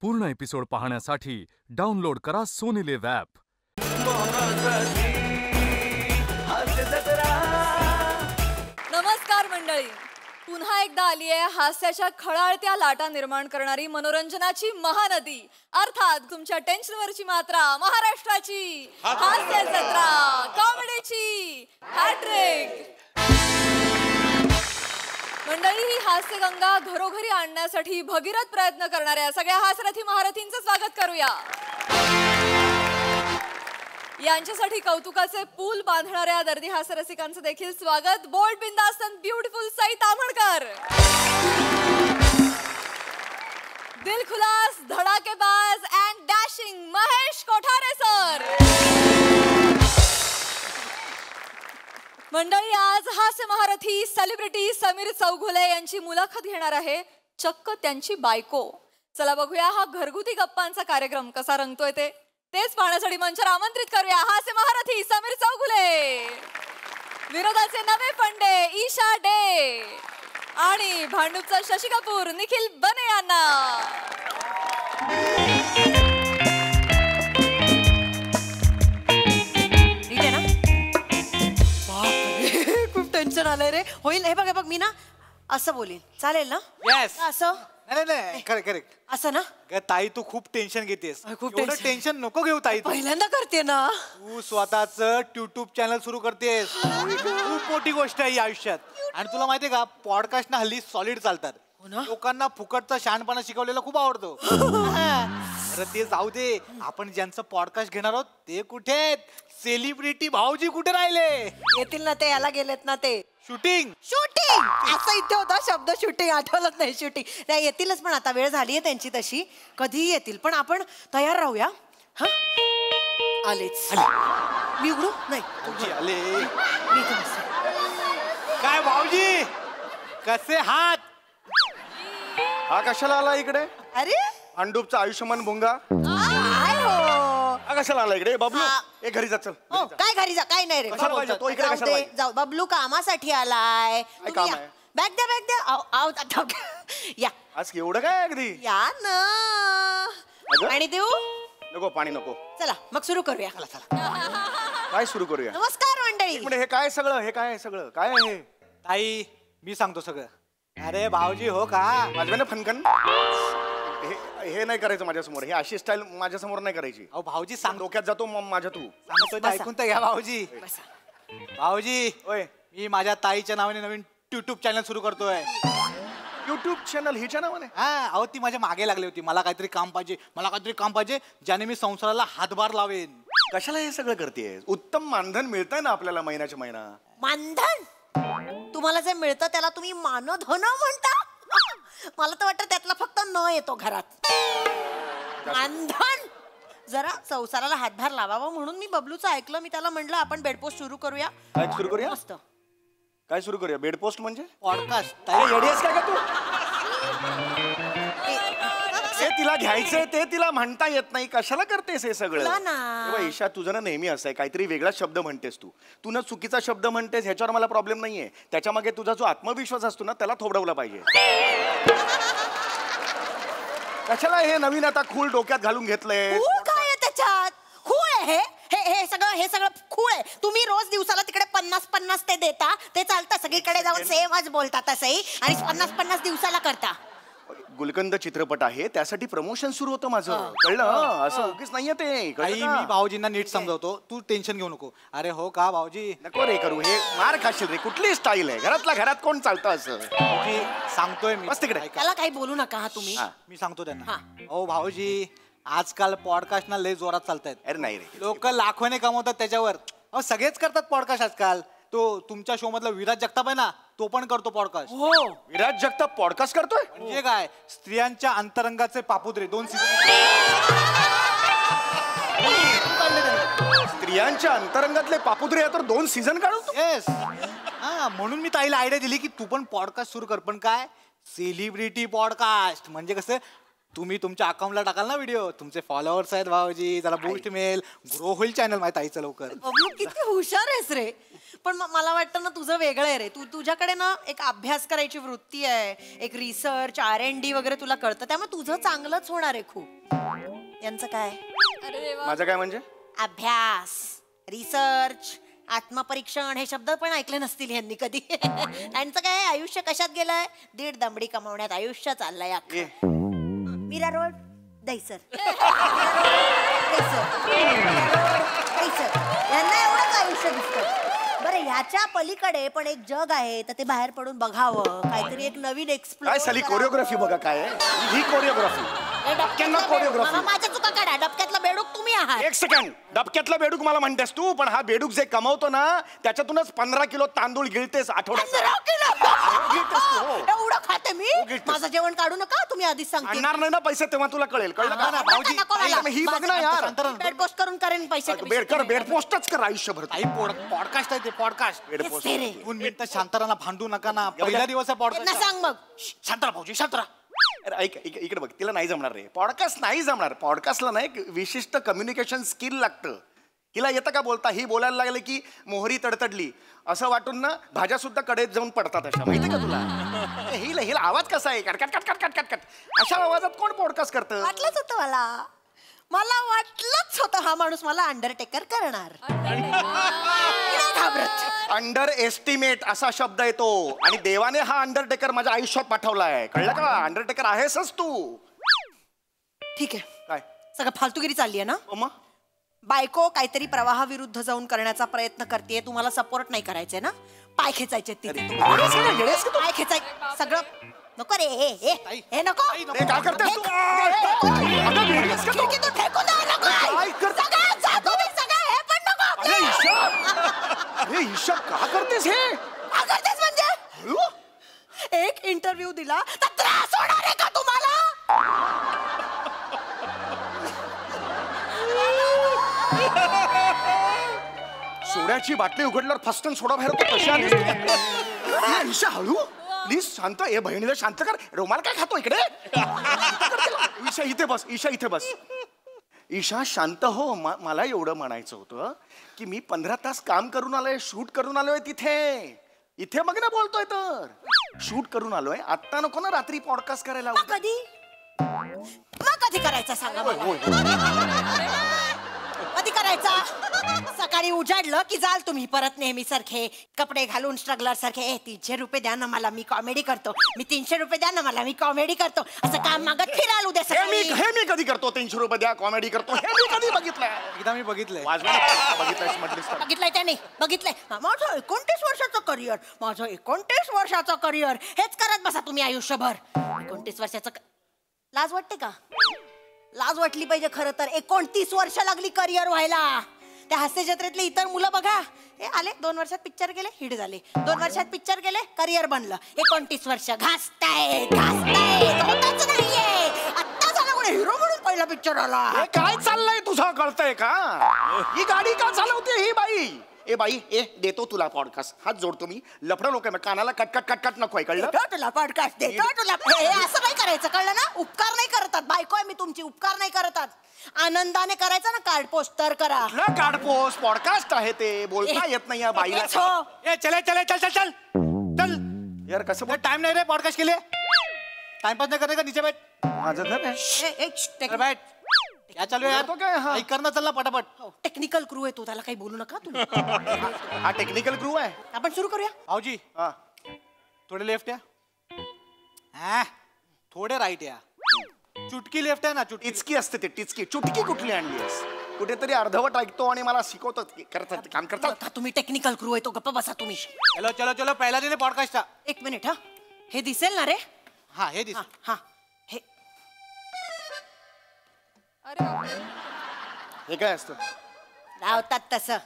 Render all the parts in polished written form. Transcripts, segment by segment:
पूर्ण एपिसोड पाहण्यासाठी डाउनलोड करा सोनी लिव्ह ॲप। नमस्कार मंडळी, पुन्हा एकदा आली आहे हास्याच्या खळाळत्या लाटा निर्माण करणारी मनोरंजनाची महानदी, अर्थात तुमच्या टेन्शनवरची मात्रा, महाराष्ट्राची हास्य जत्रा, कॉमेडीची हॅट्रिक। मंडळी, ही हास्यगंगा घरोघरी आणण्यासाठी भगीरथ प्रयत्न करणाऱ्या सगळ्या हास्यरथी महारथींचं स्वागत करूया। यांच्यासाठी कौतुकाचे पूल बांधणाऱ्या दर्दी हास्यरसिकांचं देखील स्वागत। बोल्ड, बिंदास अँड ब्युटिफुल सई ताम्हणकर, दिलखुलास, धडाकेबाज and dashing Mahesh Kothare sir. मंडळी, आज हास्य महारथी सेलिब्रिटी समीर चौघुले यांची मुलाखत घेणार आहे, चक्क त्यांची बायको। चला बघूया हा घरगुती गप्पांचा कार्यक्रम कसा रंगतोय तेच पाहण्यासाठी मंचावर आमंत्रित करूया हास्य महारथी समीर चौघुले, विरोधाचे नवे फंडे ईशा डे आणि भांडूपचा शशी कपूर निखिल बने यांना। ठीक आहे ना? बापरे, खूप टेन्शन आलंय रे। होईल, हे बघ मी ना असं बोलीन, चालेल ना? येस। असं नाही करेक्ट असं ना? ताई, तू खूप टेन्शन घेतेस। खूप टेन्शन नको घेऊ ताई। पहिल्यांदा करते ना। तू स्वतःच युट्यूब चॅनल सुरू करतेस, खूप मोठी गोष्ट आहे आयुष्यात। आणि तुला माहितीये का, पॉडकास्ट ना हल्ली सॉलिड चालतात। लोकांना फुकटचा शहाणपणा शिकवलेला खूप आवडतो। अरे ते जाऊ दे, आपण ज्यांचं पॉडकास्ट घेणार आहोत ते कुठे आहेत? सेलिब्रिटी भाऊजी कुठे राहिले? येतील ना ते, याला गेलेत ना ते शूटिंग असं इथे होता शब्द, शूटिंग आठवलंच नाही। शूटिंग त्या येतीलच, पण आता वेळ झाली आहे त्यांची तशी, कधीही येतील, पण आपण तयार राहूया। हा, आलेच। मी उघडू? नाही आले। मी इथे बसते। काय भाऊजी, कसे हात? हा कशाला आला इकडे? अरे भांडूपचा आयुष्यमान भोंगा काय हो, हा कशाला आला इकडे? बबलू, ए घरी जा, चल हो, काय घरी जा, काय नाही रे, कशाला पाहिजे? तो इकडे जाऊ कशाला दे, पाहिजे? जाऊ, बबलू कामासाठी आलाय। काय काम आहे? बॅग द्या आता या आज एवढं काय अगदी? या ना। अगं? आणि देऊ नको, पाणी नको। चला मग सुरू करूया। काय सुरू करूया? नमस्कार मंडळी। म्हणजे हे काय सगळं काय आहे हे? ताई, मी सांगतो सगळं। अरे भाऊजी हो का, माझ्याने फनकन हे नाही करायचं माझ्यासमोर, हे अशी स्टाईल माझ्यासमोर नाही करायची। अहो भाऊजी सांग, डोक्यात जातो माझ्या तू सांगतोय ते ऐकून तर घ्या भाऊजी। भाऊजी, ओय, मी माझ्या ताईच्या नावाने नवीन युट्यूब चॅनल सुरू करतोय। युट्यूब चॅनल हिच्या नावाने? हा, अहो ती माझ्या मागे लागली होती, मला काहीतरी काम पाहिजे ज्याने मी संसाराला हातभार लावेन। कशाला हे सगळं करतेय? उत्तम मानधन मिळतंय ना आपल्याला महिन्याच्या महिना। मानधन? तुम्हाला जे मिळतं त्याला तुम्ही मानधन म्हणता? मला तर वाटतं त्यातला फक्त न येतो घरात। मानधन? जरा संसाराला हातभार लावावा म्हणून मी बबलूचं ऐकलं, मी त्याला म्हणलं आपण बेडपोस्ट सुरू करूया। काय सुरू करूया? मस्त। काय सुरू करूया? बेड पोस्ट म्हणजे पॉडकास्ट। ताई येडी आहेस काय का तू? हे तिला घ्यायचंय ते तिला म्हणता येत नाही, कशाला करतेस हे सगळं? बोला ना। तेव्हा ईशा, तुझं ना नेहमी असं आहे, काहीतरी वेगळा शब्द म्हणतेस तू ना चुकीचा शब्द म्हणतेस, ह्याच्यावर मला प्रॉब्लेम नाहीये। त्याच्या मागे तुझा जो आत्मविश्वास असतो ना त्याला थोबडवला पाहिजे। कशाला हे नवीन आता खूळ डोक्यात घालून घेतलंय? खूळ काय आहे त्याच्यात? खूळ आहे हे सगळं खूळ आहे। तुम्ही रोज दिवसाला तिकडे 50 ते देता, ते चालतं, सगळीकडे जाऊन सेमच बोलता तसंही, आणि 50 दिवसाला करता। गुलकंद चित्रपट आहे, त्यासाठी प्रमोशन सुरू होतं माझं, कळलं? असं उगीच नाहीये ते, ताई, कळलं का? मी भाऊजींना नीट समजावतो, तू टेन्शन घेऊ नको। अरे हो का भाऊजी? नको रे करू, हे मार खाशील रे। कुठली स्टाईल आहे? घरातल्या घरात कोण चालतं असं? भाऊजी सांगतोय मी, बस तिकडे। ऐका. त्याला काही बोलू नका हा तुम्ही। मी सांगतो त्यांना। हो भाऊजी, आजकाल पॉडकास्ट ना लय जोरात चालतायत। अरे नाही रे, लोक लाखोने कमवतात त्याच्यावर। अहो सगळेच करतात पॉडकास्ट आजकाल। तो तुमच्या शो मधला विराज जगताप आहे ना, तो पण करतो पॉडकास्ट। हो, विराज जगताप पॉडकास्ट करतोय? म्हणजे काय, स्त्रियांच्या अंतरंगाचे पापुद्रे 2 सीझन। स्त्रियांच्या अंतरंगातले पापुद्रे तर 2 सीझन काढतो? येस। हा, म्हणून मी ताईला आयडिया दिली की तू पण पॉडकास्ट सुरू कर, पण काय, सेलिब्रिटी पॉडकास्ट, म्हणजे कसं तुम्ही तुमच्या अकाउंटला टाकाल ना व्हिडिओ, तुमचे फॉलोअर्स आहेत भाऊजी, जरा बूस्ट मिळेल, ग्रो होईल चॅनल माहिती आईचं लवकर. बबलू किती हुशार आहेस रे. पण मला वाटतं ना तुझं वेगळं आहे रे. तुझ्याकडे ना एक अभ्यास करायची वृत्ती आहे, एक रिसर्च R&D वगैरे तुला कळतं, त्यामुळे तुझं चांगलंच होणार आहे खूप. यांचं काय? अरे देवा. माझं काय म्हणजे? अभ्यास, रिसर्च, आत्मपरीक्षण हे शब्द पण ऐकले नसतील यांनी कधी. त्यांचं काय आयुष्य कशात गेलंय? 1.5 दमडी कमावण्यात आयुष्य चाललंय अख्खं. मीरा रोड दैसर. यांना एवढंच आयुष्य दिसतं. बरं ह्याच्या पलीकडे पण एक जग आहे, तर ते बाहेर पडून बघावं, काहीतरी एक नवीन काय साली कोरिओग्राफी बघा काय आहे? ही कोरिओग्राफी. कोरिओग्राफी. माझ्या चुका काढा. डबक्यातला बेडूक तुम्ही आहात. एक सेकंड. डबक्यातला बेडूक मला म्हणतेस तू, पण हा बेडूक जे कमावतो ना त्याच्यातूनच 15 किलो तांदूळ गिळतेस आठवड्यात. 15 किलो? हो. एवढं खाते मी. गिळतेस. माझं जेवण काढू नका, तुम्ही आधीच सांगते. आणणार नाही ना पैसे, तेव्हा तुला कळेल. कळलं का? भाऊजी, नको मला. ही बघ ना यार. बेड पोस्ट करून करेन पैसे. बेड पोस्टच कर आयुष्यभर. आई पॉडकास्ट आहे ते, पॉडकास्ट. Bed post. 2 मिनिटं शांतराना भांडू नका ना, पहिला दिवस आहे ना पॉडकास्ट. सांग मग. शांतरा भाऊजी, शांतरा. अरे ऐक इकडे बघ, तिला नाही जमणार रे. पॉडकास्ट नाही जमणार. पॉडकास्टला ना एक विशिष्ट कम्युनिकेशन स्किल लागतं. हिला येतं का बोलता? ही बोलायला लागले की मोहरी तडतडली असं वाटून ना भाज्या सुद्धा कडेत जाऊन पडतात अशा. माहिती का तुला? हिला आवाज कसा आहे? Cut cut cut cut cut cut. अशा आवाजात कोण पॉडकास्ट करतं? वाटलंच होतं मला वाटलंच होतं हा माणूस मला अंडरटेकर करणार. नाही घाबरत. अंडर एस्टिमेट असा शब्द येतो आणि देवाने हा अंडरटेकर माझ्या आयुष्यात पाठवलाय. कळलं का? अंडरटेकर आहेसच तू. ठीक आहे. काय सगळं फालतूगिरी चालली आहे ना. मग बायको काहीतरी प्रवाहाविरुद्ध जाऊन करण्याचा प्रयत्न करते, तुम्हाला सपोर्ट नाही करायचंय ना. पाय खेचायचे तिथे. पाय खेचाय सगळं नको रे. हे नको. काय करतेस तू? खिडकीतून फेकून द्या. नको. सगळं जा तुम्ही, सगळं हे पण नको. अरे ईशा का करतेस हे? का करतेस म्हणजे? एक इंटरव्ह्यू दिला तर त्रास होणार आहे का तुम्हाला? सोड्याची बाटली उघडल्यावर फस्टन सोडा बाहेर होतो. कशी आलीस? ईशा हळू प्लीज. शांत. हे बहिणीला शांत कर. रुमाल काय खातो इकडे? ईशा इथे बस. ईशा इथे बस. ईशा शांत हो. मला एवढं म्हणायचं होतं की मी 15 तास काम करून आलोय, शूट करून आलोय तिथे. इथे मग ना बोलतोय तर शूट करून आलोय. आत्ता नको ना रात्री पॉडकास्ट करायला. मग कधी करायचा सांगा मला. कधी करायचा? सकाळी उजाडलं की जाल तुम्ही परत नेहमी सारखे कपडे घालून स्ट्रगलर सारखे. 300 रुपये द्या ना मला, मी कॉमेडी करतो. मी 300 रुपये द्या ना मला, मी कॉमेडी करतो. असं काम मागत फिराल उद्या सकाळी. हे मी कधी करतो? 300 रुपये द्या, कॉमेडी करतो. हे मी कधी बघितलंय? एकदा मी बघितलंय. बघितलंय म्हटलीस तर. बघितलंय त्याने. बघितलंय. माझं 29 वर्षाचं करिअर. माझं 29 वर्षाचं करिअर. हेच करत बसा तुम्ही आयुष्यभर. 29 वर्षाचं. लाज वाटते का? लाज वाटली पाहिजे खरं तर. 29 वर्ष लागली करिअर व्हायला. त्या हास्य जत्रेतले इतर मुलं बघा, हे आले 2 वर्षात पिक्चर गेले, हिट झाले. 2 वर्षात पिक्चर गेले, करिअर बनलं. 29 वर्ष घासतायत. होतच नाहीये. आत्ता झाला कोणी हिरो म्हणून पहिला पिक्चर आला. हे काय चाललंय तुझं? कळतंय का? ही गाडी का चालवते ही बाई? ए बाई, देतो तुला पॉडकास्ट. हात जोडतो मी. लफडं लोक आहे, कानाला कटकट कटकट नकोय. कळलं? देतो तुला पॉडकास्ट. देतो तुला. हे असं नाही करायचं, कळलं ना. उपकार नाही करतात. बायको आहे मी तुमची, उपकार नाही करतात. आनंदाने करायचं ना. कार्ड पोस्ट तर करा. कार्ड पोस्ट पॉडकास्ट आहे ते. बोलता येत नाही या बाईला. चल चल यार कसं टाइम नाही रे पॉडकास्ट के लिए. टाइमपास नाही करणे का? नीचे बैठ. माझं घर आहे. अरे बैठ. क्या चालू है यार? तो काय? हा. ऐक कर ना, चल ना पटापट. टेक्निकल क्रू आहे तो, त्याला काही बोलू नका तुम्ही. हा टेक्निकल क्रू आहे. आपण सुरू करूया. भाऊजी हा थोडे लेफ्ट या. हा थोडे राईट या. चुटकी लेफ्ट आहे ना. चुटकी. टिचकी असते ते. टिचकी. चुटकी कुठली आणलीस? कुठेतरी अर्धवट ऐकतो आणि मला शिकवतात. करतात काम करतात. का तुम्ही टेक्निकल क्रू आहे तो, गप्पा बसा तुम्ही. चलो चलो चलो पहिला दिले पॉडकास्ट. 1 मिनिट. हा हे दिसेल ना रे? हा हे दिस. हा हे अरे बापरे. हे काय असतं? लावतात तसं.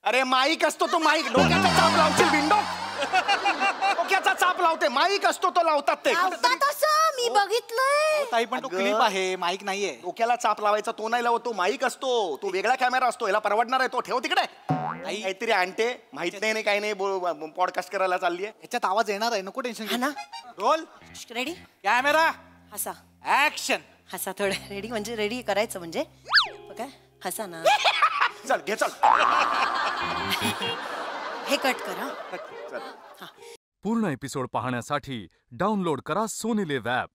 अरे माईक असतो तो. माईक डोक्याचा चाप लावशील. विंडो डोक्याचा चाप लावते. माईक असतो तो लावतात ते. लावतात असं मी बघितलंय. ताई पण तो अगं. क्लिप आहे, माईक नाहीये. डोक्याला चाप लावायचा तो नाही लावतो. माईक असतो तो. वेगळा कॅमेरा असतो. याला परवडणार आहे तो. ठेव तिकडे. काहीतरी आणते माहित नाही काही नाही. पॉडकास्ट करायला चालली आहे. याच्यात आवाज येणार आहे, नको टेन्शन. हा ना. Role ready. कॅमेरा असा. ऍक्शन. हसा थोडं रेडी म्हणजे रेडी करायचं म्हणजे काय हसा ना चल घे चल हे कट करा चल पूर्ण एपिसोड पाहण्यासाठी डाउनलोड करा सोनी लिव्ह ॲप.